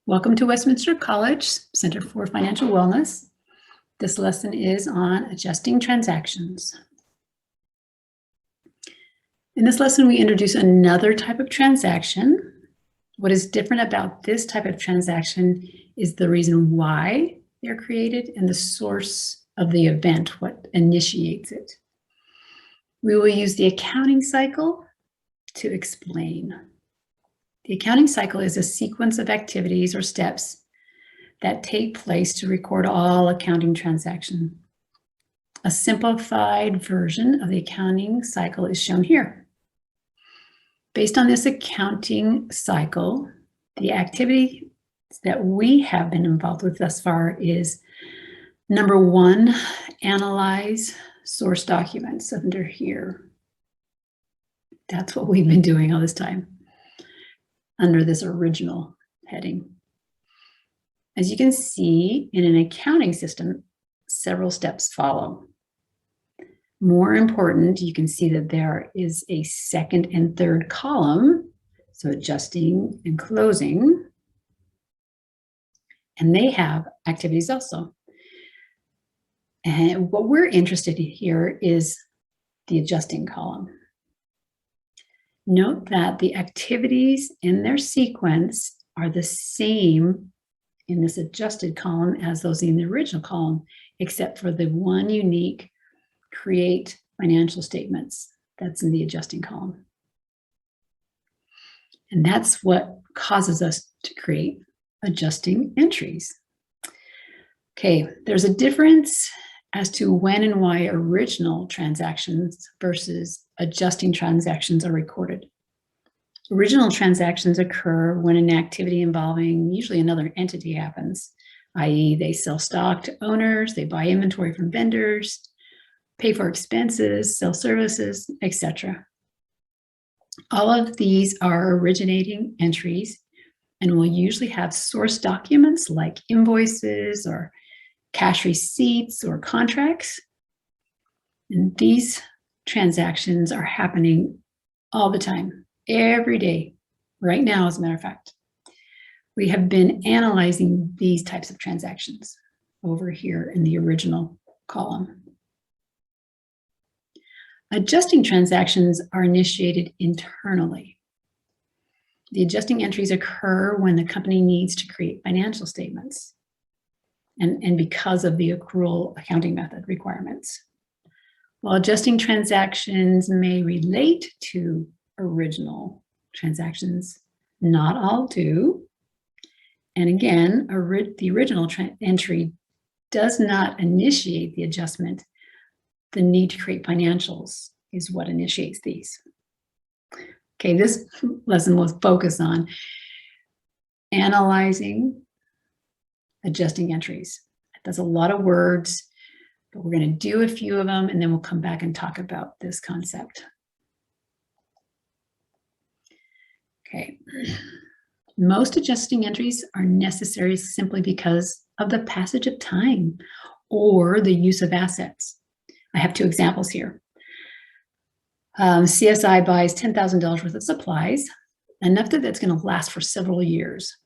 Welcome to Westminster College Center for Financial Wellness. This lesson is on adjusting transactions. In this lesson, we introduce another type of transaction. What is different about this type of transaction is the reason why they're created and the source of the event, what initiates it. We will use the accounting cycle to explain. The accounting cycle is a sequence of activities or steps that take place to record all accounting transactions. A simplified version of the accounting cycle is shown here. Based on this accounting cycle, the activity that we have been involved with thus far is number one, analyze source documents under here. That's what we've been doing all this time under this original heading. As you can see, in an accounting system, several steps follow. More important, you can see that there is a second and third column, so adjusting and closing, and they have activities also. And what we're interested in here is the adjusting column. Note that the activities in their sequence are the same in this adjusted column as those in the original column, except for the one unique create financial statements that's in the adjusting column. And that's what causes us to create adjusting entries. Okay, there's a difference as to when and why original transactions versus adjusting transactions are recorded. Original transactions occur when an activity involving usually another entity happens, i.e. they sell stock to owners, they buy inventory from vendors, pay for expenses, sell services, etc. All of these are originating entries and will usually have source documents like invoices or cash receipts or contracts. And these transactions are happening all the time, every day, right now, as a matter of fact. We have been analyzing these types of transactions over here in the original column. Adjusting transactions are initiated internally. The adjusting entries occur when the company needs to create financial statements and because of the accrual accounting method requirements. While adjusting transactions may relate to original transactions, not all do. And again, the original entry does not initiate the adjustment. The need to create financials is what initiates these. Okay, this lesson will focus on analyzing adjusting entries. That's a lot of words, but we're going to do a few of them and then we'll come back and talk about this concept. Okay, most adjusting entries are necessary simply because of the passage of time or the use of assets. I have two examples here. CSI buys $10,000 worth of supplies, enough that it's going to last for several years.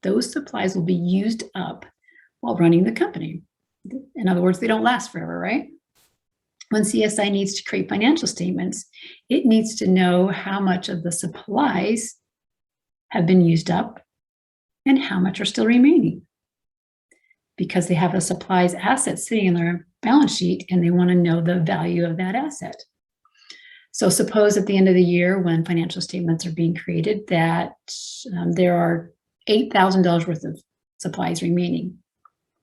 Those supplies will be used up while running the company. In other words, they don't last forever, right? When CSI needs to create financial statements, it needs to know how much of the supplies have been used up and how much are still remaining, because they have a supplies asset sitting in their balance sheet and they want to know the value of that asset. So suppose at the end of the year when financial statements are being created that there are $8,000 worth of supplies remaining.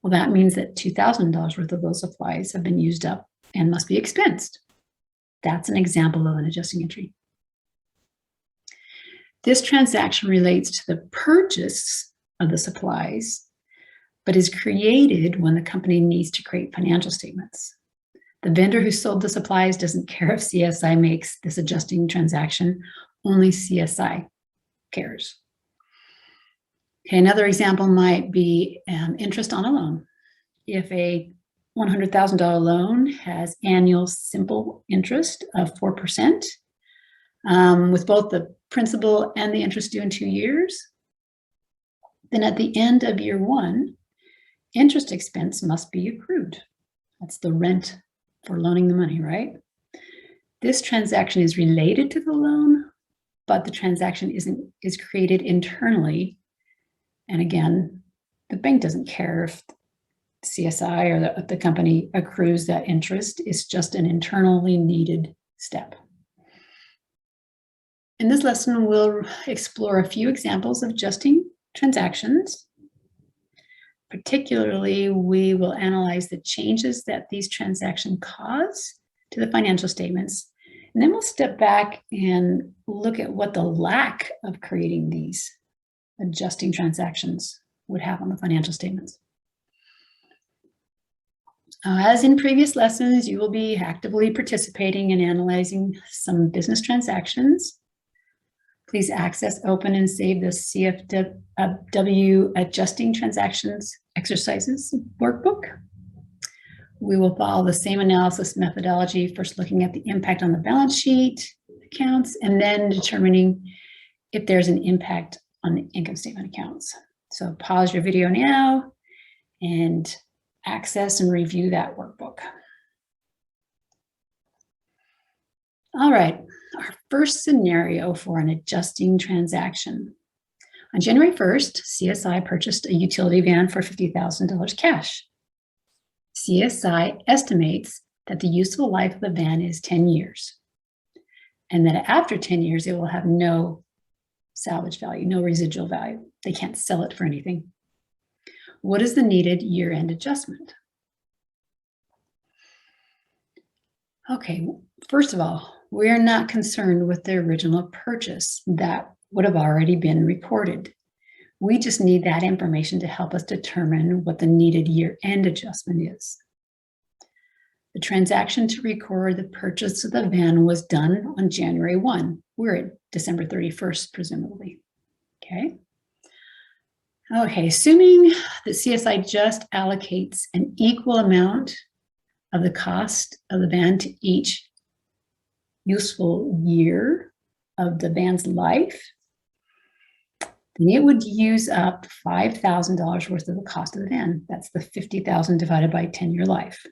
Well, that means that $2,000 worth of those supplies have been used up and must be expensed. That's an example of an adjusting entry. This transaction relates to the purchase of the supplies, but is created when the company needs to create financial statements. The vendor who sold the supplies doesn't care if CSI makes this adjusting transaction, only CSI cares. Okay, another example might be interest on a loan. If a $100,000 loan has annual simple interest of 4%, with both the principal and the interest due in 2 years, then at the end of year 1, interest expense must be accrued. That's the rent for loaning the money, right? This transaction is related to the loan, but the transaction is created internally. And again, the bank doesn't care if CSI or the company accrues that interest. It's just an internally needed step. In this lesson, we'll explore a few examples of adjusting transactions. Particularly, we will analyze the changes that these transactions cause to the financial statements. And then we'll step back and look at what the lack of creating these adjusting transactions would have on the financial statements. As in previous lessons, you will be actively participating in analyzing some business transactions. Please access, open, and save the CFW Adjusting Transactions Exercises workbook. We will follow the same analysis methodology, first looking at the impact on the balance sheet accounts, and then determining if there's an impact on the income statement accounts. So pause your video now and access and review that workbook. All right, our first scenario for an adjusting transaction. On January 1st, CSI purchased a utility van for $50,000 cash. CSI estimates that the useful life of the van is 10 years, and that after 10 years, it will have no salvage value, no residual value. They can't sell it for anything. What is the needed year-end adjustment? Okay, first of all, we're not concerned with the original purchase. That would have already been reported. We just need that information to help us determine what the needed year-end adjustment is. The transaction to record the purchase of the van was done on January 1. We're at December 31st, presumably. Okay, assuming that CSI just allocates an equal amount of the cost of the van to each useful year of the van's life, then it would use up $5,000 worth of the cost of the van. That's the $50,000 divided by 10-year life.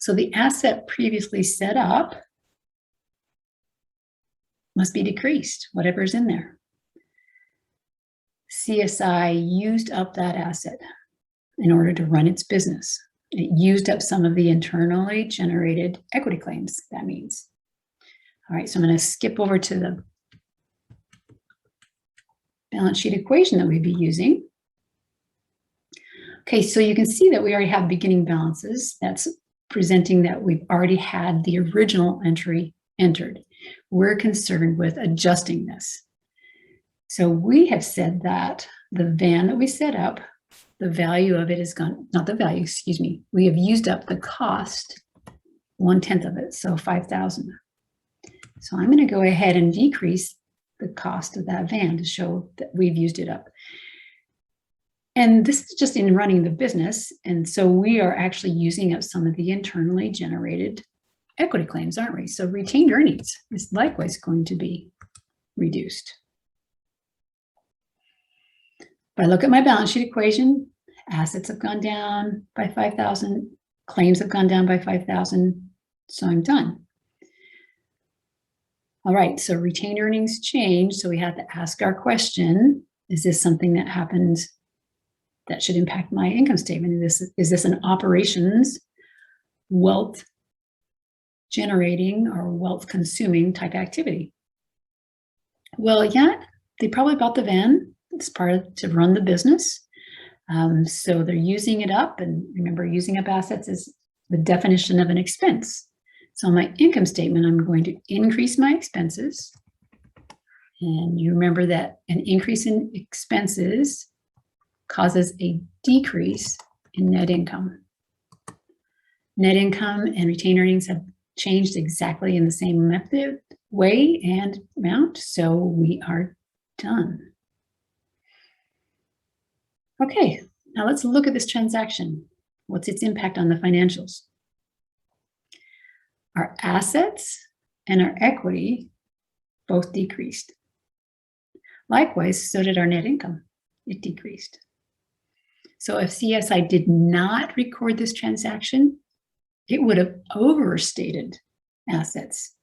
So the asset previously set up must be decreased, whatever's in there. CSI used up that asset in order to run its business. It used up some of the internally generated equity claims, that means. All right, so I'm going to skip over to the balance sheet equation that we'd be using. Okay, so you can see that we already have beginning balances. That's presenting that we've already had the original entry entered. We're concerned with adjusting this. So we have said that the van that we set up, the value of it is gone, not the value, excuse me. We have used up the cost, 1/10 of it, so $5,000. So I'm going to go ahead and decrease the cost of that van to show that we've used it up. And this is just in running the business. And so we are actually using up some of the internally generated equity claims, aren't we? So retained earnings is likewise going to be reduced. If I look at my balance sheet equation, assets have gone down by 5,000, claims have gone down by 5,000, so I'm done. All right, so retained earnings change, so we have to ask our question, is this something that happened that should impact my income statement? Is this an operations, wealth generating or wealth consuming type activity? Well, yeah, they probably bought the van. It's part of to run the business. So they're using it up, and remember, using up assets is the definition of an expense. So on my income statement, I'm going to increase my expenses. And you remember that an increase in expenses causes a decrease in net income. Net income and retained earnings have changed exactly in the same method, way, and amount, so we are done. Okay, now let's look at this transaction. What's its impact on the financials? Our assets and our equity both decreased. Likewise, so did our net income. It decreased. So if CSI did not record this transaction, it would have overstated assets.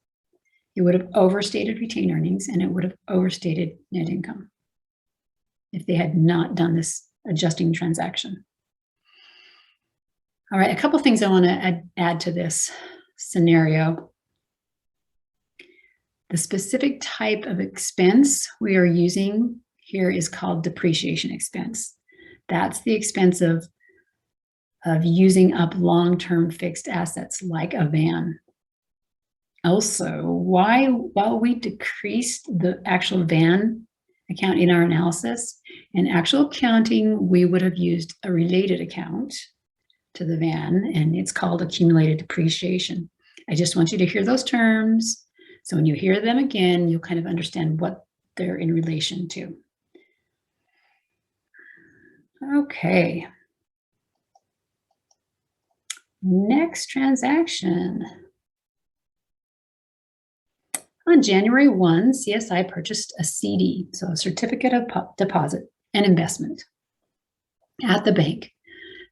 It would have overstated retained earnings, and it would have overstated net income if they had not done this adjusting transaction. All right, a couple things I want to add to this scenario. The specific type of expense we are using here is called depreciation expense. That's the expense of using up long-term fixed assets like a van. Also, while we decreased the actual van account in our analysis, in actual accounting, we would have used a related account to the van, and it's called accumulated depreciation. I just want you to hear those terms, so when you hear them again, you'll kind of understand what they're in relation to. Okay. Next transaction. On January 1, CSI purchased a CD, so a certificate of deposit and investment at the bank.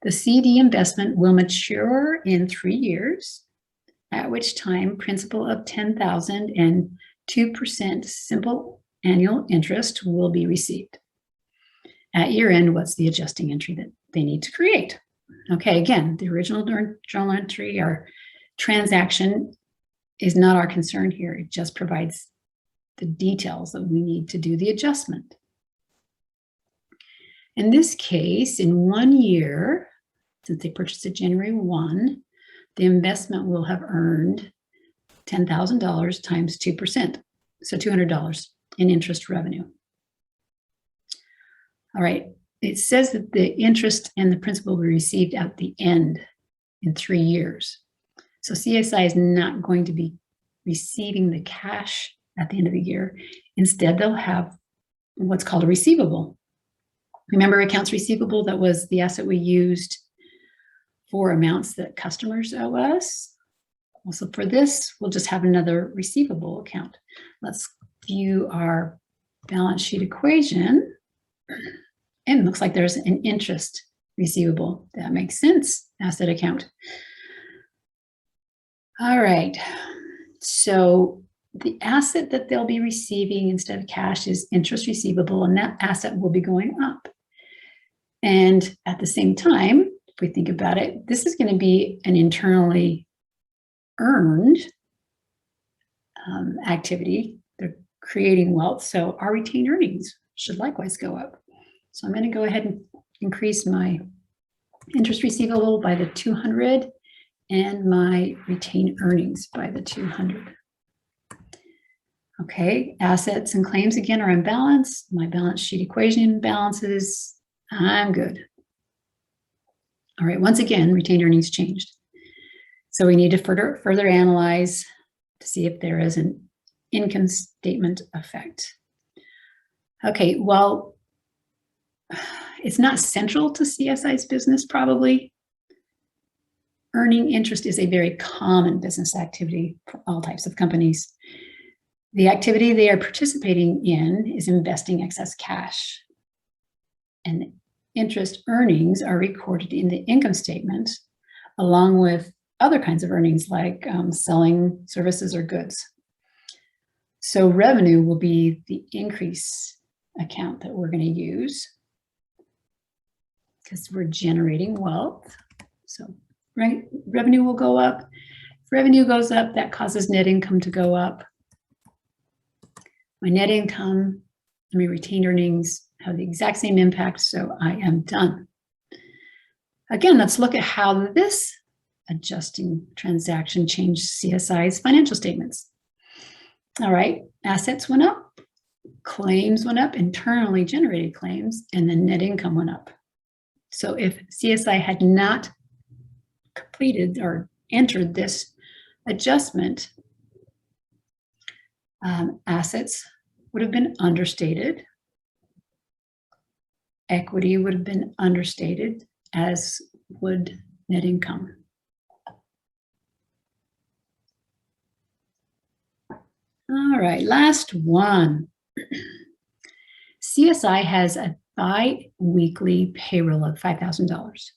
The CD investment will mature in 3 years, at which time principal of $10,000 and 2% simple annual interest will be received. At year end, what's the adjusting entry that they need to create? Okay, again, the original journal entry or transaction is not our concern here. It just provides the details that we need to do the adjustment. In this case, in 1 year, since they purchased it January 1, the investment will have earned $10,000 times 2%, so $200 in interest revenue. All right, it says that the interest and the principal will be received at the end in 3 years. So CSI is not going to be receiving the cash at the end of the year. Instead, they'll have what's called a receivable. Remember accounts receivable? That was the asset we used for amounts that customers owe us. Also for this, we'll just have another receivable account. Let's view our balance sheet equation. And it looks like there's an interest receivable. That makes sense, asset account. All right, so the asset that they'll be receiving instead of cash is interest receivable, and that asset will be going up. And at the same time, if we think about it, this is going to be an internally earned activity. They're creating wealth, so our retained earnings should likewise go up. So I'm going to go ahead and increase my interest receivable by the 200 and my retained earnings by the 200. Okay, assets and claims again are in balance. My balance sheet equation balances. I'm good. All right, once again, retained earnings changed. So we need to further analyze to see if there is an income statement effect. Okay, well, it's not central to CSI's business probably. Earning interest is a very common business activity for all types of companies. The activity they are participating in is investing excess cash. And interest earnings are recorded in the income statement along with other kinds of earnings like selling services or goods. So revenue will be the increase account that we're going to use because we're generating wealth. So right, revenue will go up. If revenue goes up, that causes net income to go up. My net income and my retained earnings have the exact same impact, so I am done. Again, let's look at how this adjusting transaction changed CSI's financial statements. All right, assets went up, claims went up, internally generated claims, and then net income went up. So if CSI had not completed or entered this adjustment, assets would have been understated. Equity would have been understated, as would net income. All right, last one. CSI has a bi-weekly payroll of $5,000.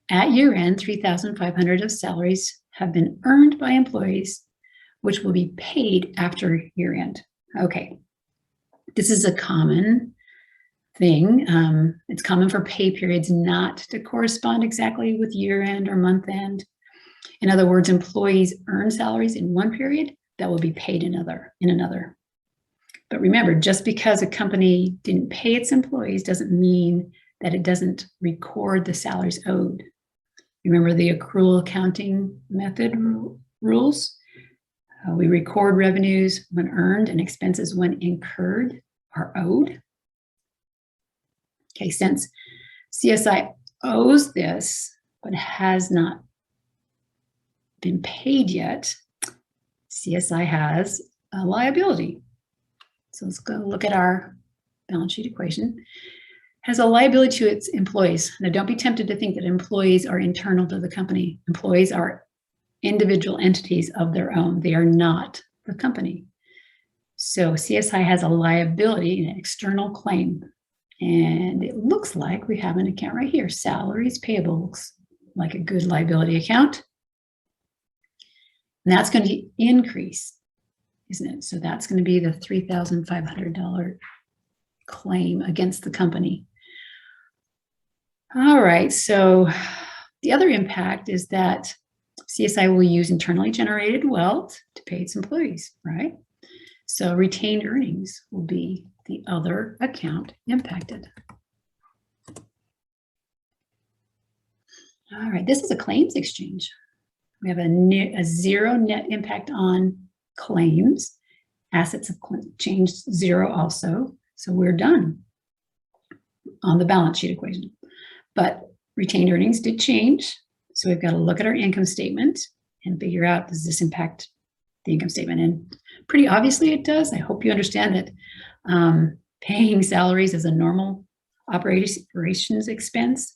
At year end, $3,500 of salaries have been earned by employees, which will be paid after year end. Okay, this is a common thing. It's common for pay periods not to correspond exactly with year end or month end. In other words, employees earn salaries in one period that will be paid in another. But remember, just because a company didn't pay its employees doesn't mean that it doesn't record the salaries owed. Remember the accrual accounting method rules? We record revenues when earned and expenses when incurred are owed. Okay, since CSI owes this but has not been paid yet, CSI has a liability. So let's go look at our balance sheet equation. Has a liability to its employees. Now, don't be tempted to think that employees are internal to the company. Employees are individual entities of their own. They are not the company. So CSI has a liability, an external claim. And it looks like we have an account right here. Salaries payable looks like a good liability account. And that's going to increase, isn't it? So that's going to be the $3,500 claim against the company. All right, so the other impact is that CSI will use internally generated wealth to pay its employees, right? So retained earnings will be the other account impacted. All right, this is a claims exchange. We have a zero net impact on claims. Assets have changed zero also. So we're done on the balance sheet equation. But retained earnings did change. So we've got to look at our income statement and figure out, does this impact the income statement? And pretty obviously it does. I hope you understand that paying salaries is a normal operations expense.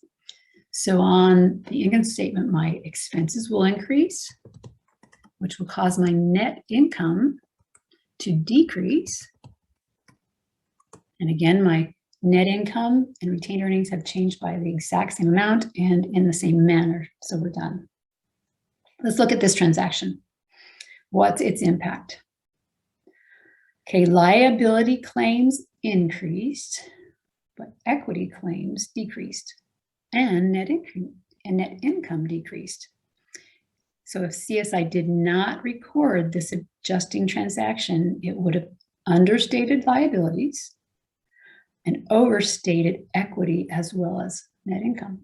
So on the income statement, my expenses will increase, which will cause my net income to decrease. And again, my net income and retained earnings have changed by the exact same amount and in the same manner. So we're done. Let's look at this transaction. What's its impact? Okay, liability claims increased, but equity claims decreased, and net income decreased. So if CSI did not record this adjusting transaction, it would have understated liabilities and overstated equity as well as net income.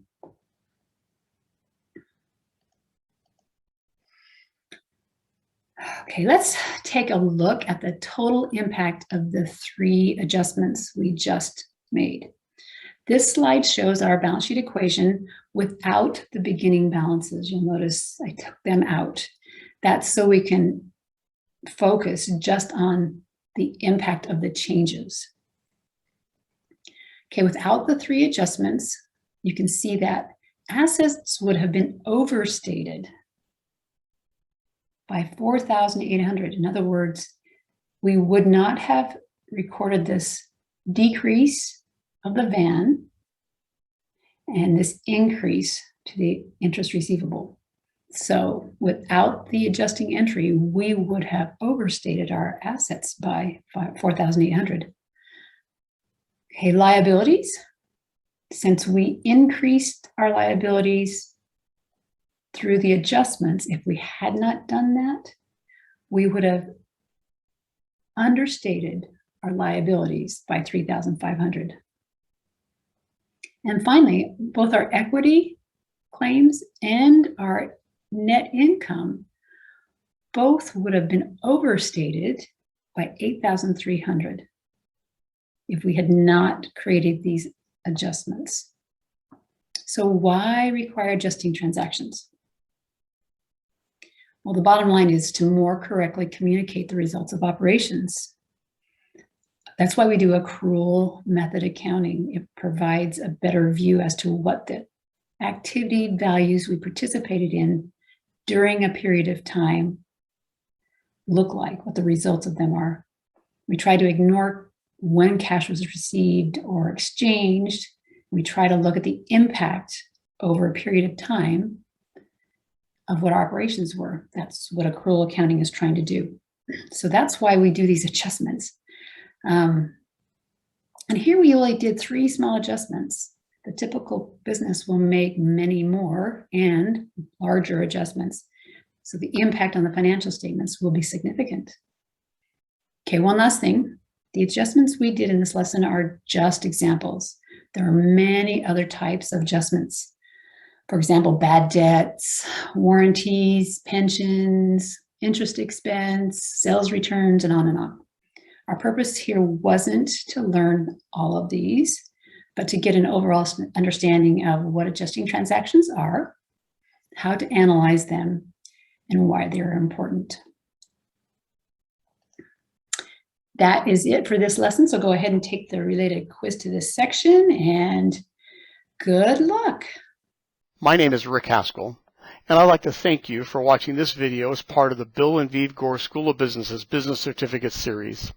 Okay, let's take a look at the total impact of the three adjustments we just made. This slide shows our balance sheet equation without the beginning balances. You'll notice I took them out. That's so we can focus just on the impact of the changes. Okay, without the three adjustments, you can see that assets would have been overstated by 4,800. In other words, we would not have recorded this decrease of the van and this increase to the interest receivable. So without the adjusting entry, we would have overstated our assets by 4,800. Okay, liabilities. Since we increased our liabilities through the adjustments, if we had not done that, we would have understated our liabilities by 3,500. And finally, both our equity claims and our net income both would have been overstated by 8,300 if we had not created these adjustments. So why require adjusting transactions? Well, the bottom line is to more correctly communicate the results of operations. That's why we do accrual method accounting. It provides a better view as to what the activity values we participated in during a period of time look like, what the results of them are. We try to ignore when cash was received or exchanged. We try to look at the impact over a period of time of what our operations were. That's what accrual accounting is trying to do. So that's why we do these adjustments. And here we only did 3 small adjustments. The typical business will make many more and larger adjustments. So the impact on the financial statements will be significant. Okay, one last thing. The adjustments we did in this lesson are just examples. There are many other types of adjustments. For example, bad debts, warranties, pensions, interest expense, sales returns, and on and on. Our purpose here wasn't to learn all of these, but to get an overall understanding of what adjusting transactions are, how to analyze them, and why they're important. That is it for this lesson, so go ahead and take the related quiz to this section, and good luck. My name is Rick Haskell, and I'd like to thank you for watching this video as part of the Bill and Vieve Gore School of Business's Business Certificate Series.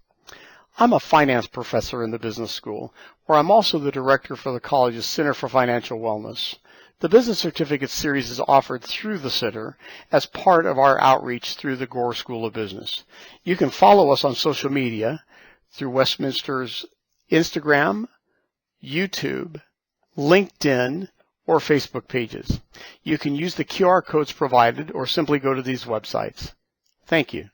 I'm a finance professor in the business school, where I'm also the director for the college's Center for Financial Wellness. The Business Certificate Series is offered through the Center as part of our outreach through the Gore School of Business. You can follow us on social media through Westminster's Instagram, YouTube, LinkedIn, or Facebook pages. You can use the QR codes provided or simply go to these websites. Thank you.